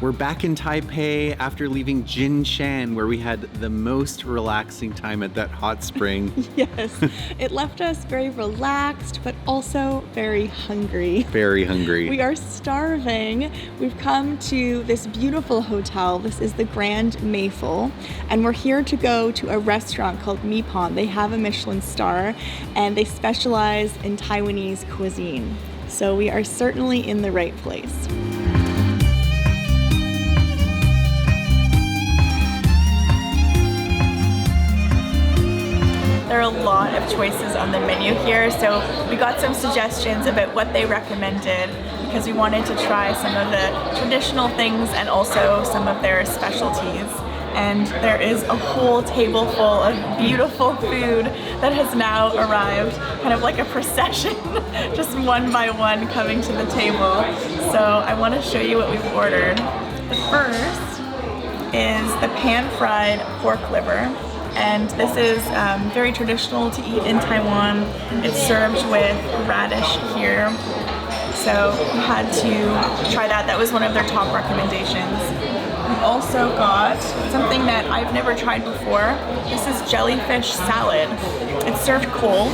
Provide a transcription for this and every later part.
We're back in Taipei after leaving Jinshan, where we had the most relaxing time at that hot spring. Yes, it left us very relaxed, but also very hungry. Very hungry. We are starving. We've come to this beautiful hotel. This is the Grand Mayful, and we're here to go to a restaurant called Mipan. They have a Michelin star, and they specialize in Taiwanese cuisine. So we are certainly in the right place. There are a lot of choices on the menu here, so we got some suggestions about what they recommended because we wanted to try some of the traditional things and also some of their specialties. And there is a whole table full of beautiful food that has now arrived, kind of like a procession, just one by one coming to the table. So I want to show you what we've ordered. The first is the pan-fried pork liver. And this is very traditional to eat in Taiwan. It's served with radish here. So we had to try that. That was one of their top recommendations. We also got something that I've never tried before. This is jellyfish salad. It's served cold,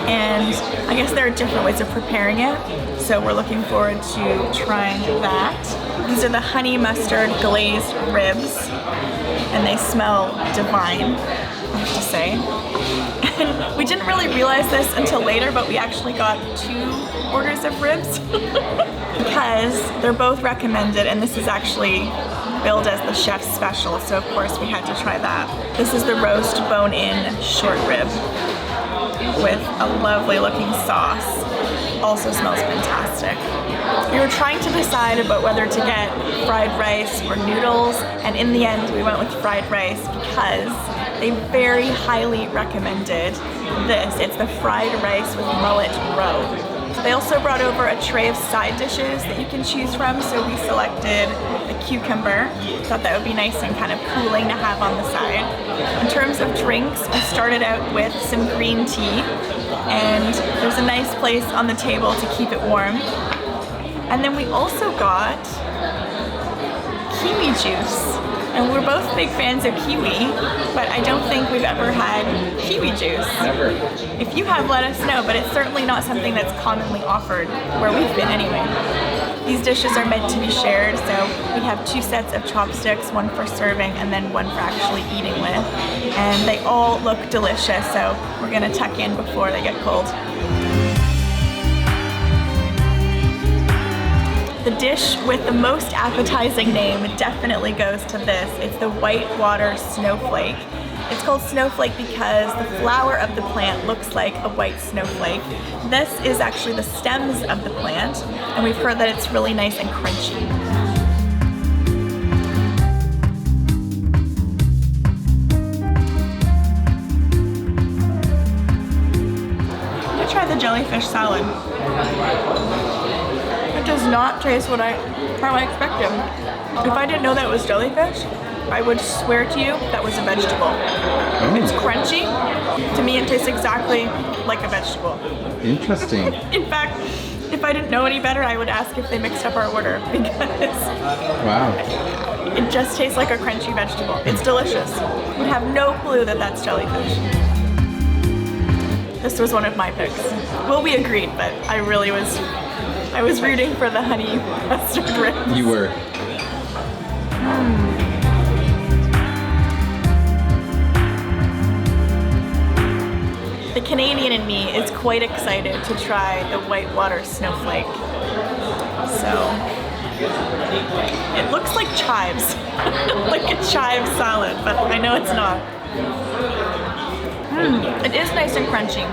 and I guess there are different ways of preparing it. So we're looking forward to trying that. These are the honey mustard glazed ribs, and they smell divine, I have to say. And we didn't really realize this until later, but we actually got 2 orders of ribs because they're both recommended, and this is actually billed as the chef's special, so of course we had to try that. This is the roast bone-in short rib with a lovely looking sauce. Also smells fantastic. We were trying to decide about whether to get fried rice or noodles, and in the end we went with fried rice because they very highly recommended this. It's the fried rice with mullet roe. They also brought over a tray of side dishes that you can choose from, so we selected the cucumber. Thought that would be nice and kind of cooling to have on the side. In terms of drinks, we started out with some green tea, and there's a nice place on the table to keep it warm. And then we also got kiwi juice. And we're both big fans of kiwi, but I don't think we've ever had kiwi juice. Never. If you have, let us know, but it's certainly not something that's commonly offered where we've been anyway. These dishes are meant to be shared, so we have 2 sets of chopsticks, one for serving and then one for actually eating with. And they all look delicious, so we're gonna tuck in before they get cold. The dish with the most appetizing name definitely goes to this. It's the whitewater snowflake. It's called snowflake because the flower of the plant looks like a white snowflake. This is actually the stems of the plant, and we've heard that it's really nice and crunchy. I'm gonna try the jellyfish salad. It does not taste how I expected. If I didn't know that it was jellyfish, I would swear to you that was a vegetable. Oh. It's crunchy. To me, it tastes exactly like a vegetable. Interesting. In fact, if I didn't know any better, I would ask if they mixed up our order because Wow. it just tastes like a crunchy vegetable. It's delicious. Would have no clue that that's jellyfish. This was one of my picks. Well, we agreed, but I was rooting for the honey mustard ribs. You were. The Canadian in me is quite excited to try the whitewater snowflake. So, it looks like chives, like a chive salad, but I know it's not. It is nice and crunchy.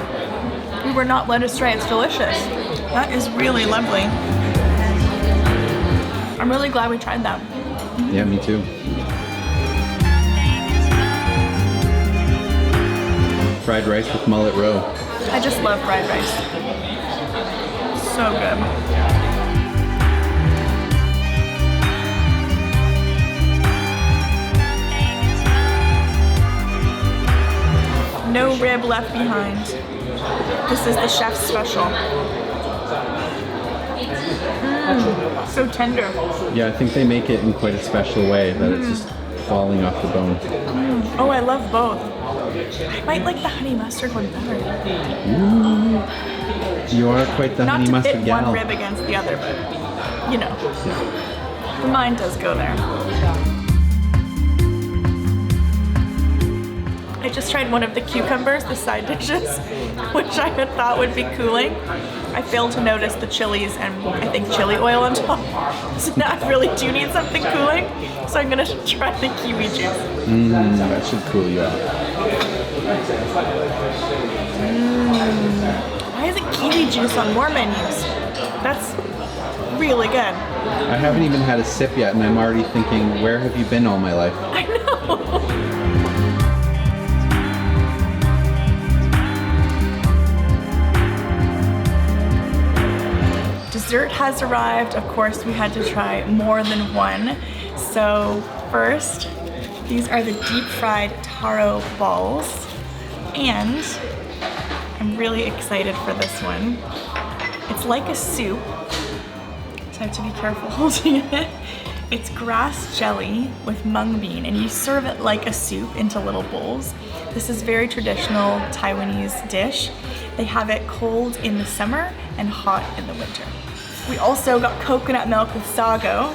We were not led astray, it's delicious. That is really lovely. I'm really glad we tried that. Yeah, me too. Fried rice with mullet roe. I just love fried rice. So good. No rib left behind. This is the chef's special. So tender. Yeah, I think they make it in quite a special way that it's just falling off the bone. Oh, I love both. I might like the honey mustard one better. You are quite the Not honey to mustard pit gal. one rib against the other, but you know, the mind does go there. I just tried one of the cucumbers, the side dishes, which I had thought would be cooling. I failed to notice the chilies and I think chili oil on top. So now I really do need something cooling. So I'm gonna try the kiwi juice. That should cool you out. Why isn't kiwi juice on more menus? That's really good. I haven't even had a sip yet, and I'm already thinking, where have you been all my life? I know. Dessert has arrived. Of course, we had to try more than one. So first, these are the deep fried taro balls. And I'm really excited for this one. It's like a soup, so I have to be careful holding it. It's grass jelly with mung bean, and you serve it like a soup into little bowls. This is very traditional Taiwanese dish. They have it cold in the summer and hot in the winter. We also got coconut milk with sago.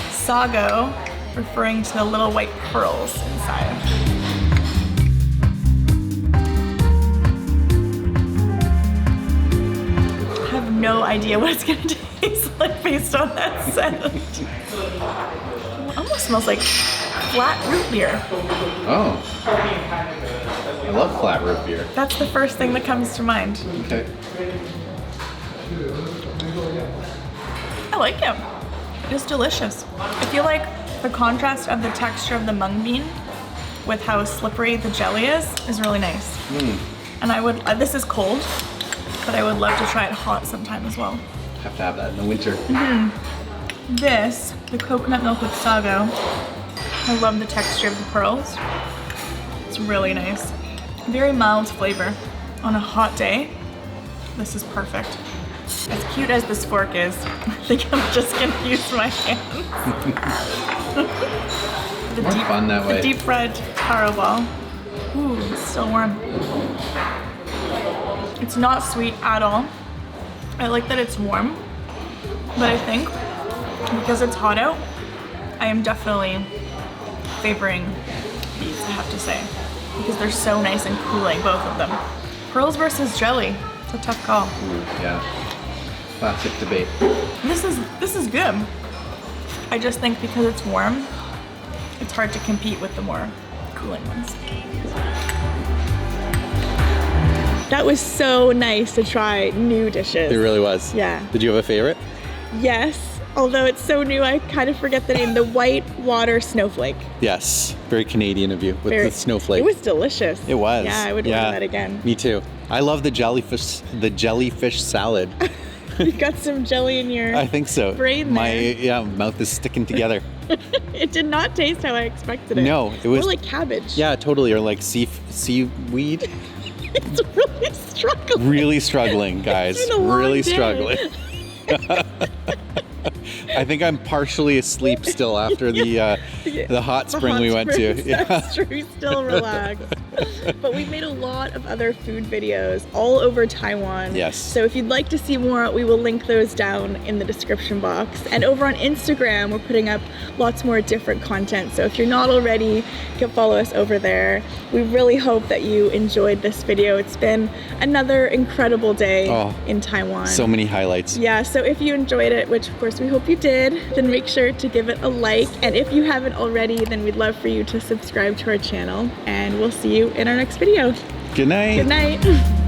Sago referring to the little white pearls inside. I have no idea what it's gonna taste like based on that scent. It almost smells like flat root beer. Oh. I love flat root beer. That's the first thing that comes to mind. Okay. I like it. It's delicious. I feel like the contrast of the texture of the mung bean with how slippery the jelly is really nice. And I would, this is cold, but I would love to try it hot sometime as well. Have to have that in the winter. This, the coconut milk with sago, I love the texture of the pearls. It's really nice. Very mild flavor. On a hot day, this is perfect. As cute as this fork is, I think I'm just gonna use my hands. More fun that way. The deep fried taro ball. Ooh, it's still warm. It's not sweet at all. I like that it's warm, but I think because it's hot out, I am definitely favoring these, I have to say, because they're so nice and cooling, both of them. Pearls versus jelly, it's a tough call. Yeah. Classic debate. This is good. I just think because it's warm, it's hard to compete with the more cooling ones. That was so nice to try new dishes. It really was. Yeah. Did you have a favorite? Yes, although it's so new, I kind of forget the name. The white water snowflake. Yes. Very Canadian of you with the snowflake. It was delicious. It was. Yeah, I would order that again. Me too. I love the jellyfish salad. You got some jelly in your I think so. brain there. My mouth is sticking together. It did not taste how I expected it. No, it was more like cabbage. Yeah, totally, or like seaweed. It's really struggling. Really struggling, guys. It's been a long Really day. struggling. I think I'm partially asleep still after the hot spring we went to. Yeah. That's true, still relaxed. But we've made a lot of other food videos all over Taiwan. Yes. So if you'd like to see more, we will link those down in the description box. And over on Instagram, we're putting up lots more different content. So if you're not already, you can follow us over there. We really hope that you enjoyed this video. It's been another incredible day in Taiwan. So many highlights. Yeah, so if you enjoyed it, which of course we hope you did, then make sure to give it a like. And if you haven't already, then we'd love for you to subscribe to our channel. And we'll see you in our next video. Good night. Good night.